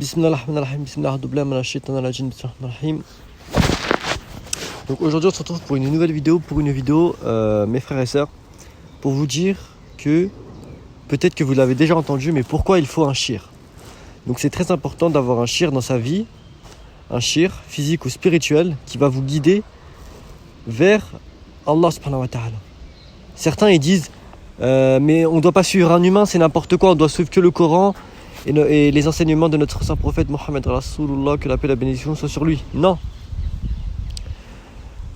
Bismillahirrahmanirrahim, bismillahirrahmanirrahim. Donc aujourd'hui on se retrouve pour une nouvelle vidéo, mes frères et sœurs, pour vous dire que peut-être que vous l'avez déjà entendu, mais pourquoi il faut un shir. Donc c'est très important d'avoir un shir dans sa vie, un shir physique ou spirituel qui va vous guider vers Allah subhanahu wa ta'ala. Certains ils disent mais on ne doit pas suivre un humain, c'est n'importe quoi, on doit suivre que le Coran et les enseignements de notre saint prophète Mohammed Rasulullah, que la paix et la bénédiction soient sur lui. Non.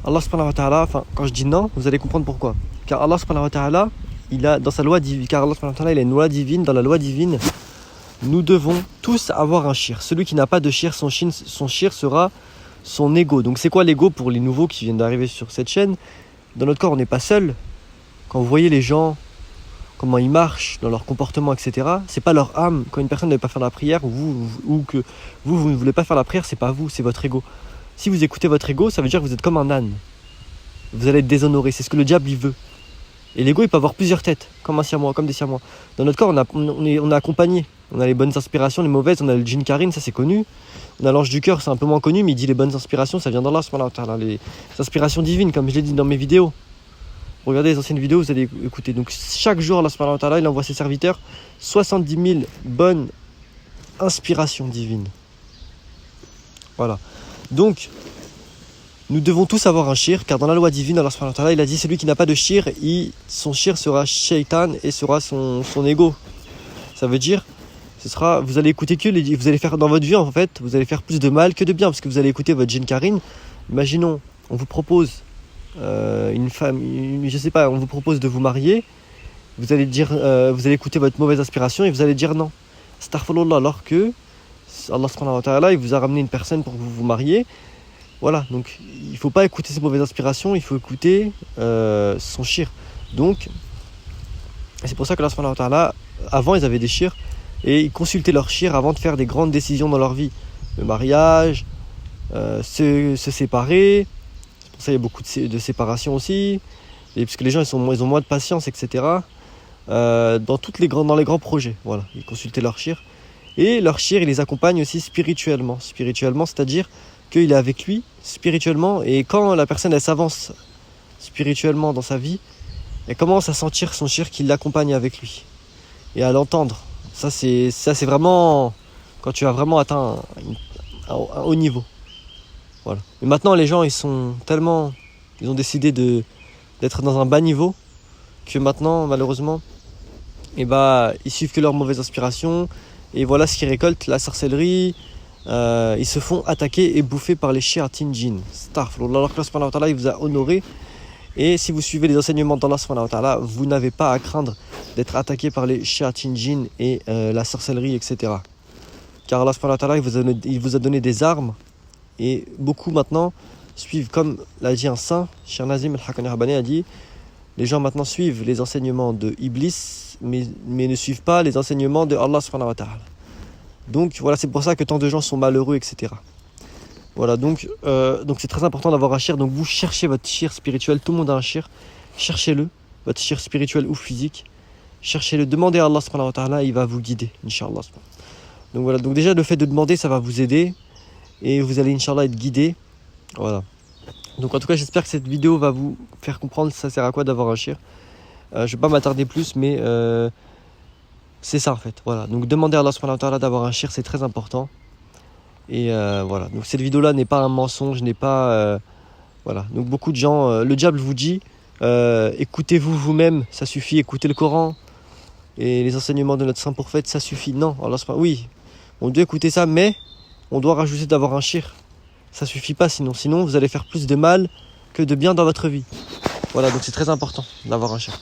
Allah subhanahu wa ta'ala, enfin quand je dis non, vous allez comprendre pourquoi. Car Allah subhanahu wa ta'ala, il a dans sa loi divine, car Allah subhanahu wa ta'ala, il a une loi divine, dans la loi divine, nous devons tous avoir un shir. Celui qui n'a pas de shir, son shir sera son ego. Donc c'est quoi l'ego pour les nouveaux qui viennent d'arriver sur cette chaîne? Dans notre corps, on n'est pas seul. Quand vous voyez les gens, comment ils marchent, dans leur comportement, etc. C'est pas leur âme. Quand une personne ne veut pas faire la prière, ou que vous ne voulez pas faire la prière, c'est pas vous, c'est votre ego. Si vous écoutez votre ego, ça veut dire que vous êtes comme un âne. Vous allez être déshonoré. C'est ce que le diable il veut. Et l'ego, il peut avoir plusieurs têtes, comme un siamois, comme des siamois. Dans notre corps, on est accompagné. On a les bonnes inspirations, les mauvaises. On a le djinn Karim, ça c'est connu. On a l'ange du cœur, c'est un peu moins connu, mais il dit les bonnes inspirations, ça vient d'Allah, les inspirations divines, comme je l'ai dit dans mes vidéos. Regardez les anciennes vidéos, vous allez écouter. Donc chaque jour, Allah subhanahu wa ta'ala, il envoie ses serviteurs 70 000 bonnes inspirations divines. Voilà. Donc, nous devons tous avoir un shir, car dans la loi divine, Allah subhanahu wa ta'ala, il a dit celui qui n'a pas de shir, son shir sera shaitan et sera son ego. Ça veut dire, vous allez écouter vous allez faire dans votre vie, en fait, vous allez faire plus de mal que de bien, parce que vous allez écouter votre djinn Karim. Imaginons, on vous propose une femme, je sais pas, on vous propose de vous marier, vous allez dire, vous allez écouter votre mauvaise inspiration et vous allez dire non. Astaghfirullah, alors que Allah subhanahu wa ta'ala, il vous a ramené une personne pour que vous vous mariez. Voilà, donc il faut pas écouter ses mauvaises inspirations, il faut écouter son shir. Donc, c'est pour ça que Allah subhanahu wa ta'ala, avant ils avaient des shirs et ils consultaient leur shir avant de faire des grandes décisions dans leur vie. Le mariage, se séparer. Ça, il y a beaucoup de séparations aussi, parce que les gens ils ont moins de patience, etc. Dans les grands projets, voilà, ils consultaient leur shir. Et leur shir, il les accompagne aussi spirituellement. Spirituellement, c'est-à-dire qu'il est avec lui spirituellement, et quand la personne elle s'avance spirituellement dans sa vie, elle commence à sentir son shir qui l'accompagne avec lui et à l'entendre. Ça c'est vraiment quand tu as vraiment atteint un haut niveau. Voilà. Mais maintenant les gens ils ont décidé d'être dans un bas niveau, que maintenant malheureusement ils suivent que leurs mauvaises inspirations, et voilà ce qu'ils récoltent, la sorcellerie. Ils se font attaquer et bouffer par les shayatin djinn. Alors que Allah subhanahu wa ta'ala il vous a honoré, et si vous suivez les enseignements d'Allah subhanahu wa ta'ala, vous n'avez pas à craindre d'être attaqué par les shayatin djinn et la sorcellerie, etc. Car Allah subhanahu wa ta'ala il vous a donné des armes. Et beaucoup maintenant suivent, comme l'a dit un saint, Cheikh Nazim al-Haqqani Rabbani a dit, les gens maintenant suivent les enseignements de Iblis, mais ne suivent pas les enseignements de Allah subhanahu wa ta'ala. Donc voilà, c'est pour ça que tant de gens sont malheureux, etc. Voilà, donc c'est très important d'avoir un shir. Donc vous cherchez votre shir spirituel, tout le monde a un shir, cherchez-le, votre shir spirituel ou physique, cherchez-le, demandez à Allah subhanahu wa ta'ala, il va vous guider, Inch'Allah. Donc voilà, donc déjà le fait de demander, ça va vous aider. Et vous allez, Inch'Allah, être guidé. Voilà. Donc en tout cas, j'espère que cette vidéo va vous faire comprendre ça sert à quoi d'avoir un shir. Je ne vais pas m'attarder plus, mais c'est ça en fait. Voilà. Donc demandez à Allah subhanahu wa ta'ala d'avoir un shir, c'est très important. Et voilà. Donc cette vidéo-là n'est pas un mensonge, n'est pas... voilà. Donc beaucoup de gens... le diable vous dit, écoutez-vous vous-même, ça suffit. Écoutez le Coran et les enseignements de notre saint prophète, ça suffit. Non, Allah subhanahu... Oui, on doit écouter ça, mais... on doit rajouter d'avoir un shir. Ça suffit pas sinon vous allez faire plus de mal que de bien dans votre vie. Voilà, donc c'est très important d'avoir un shir.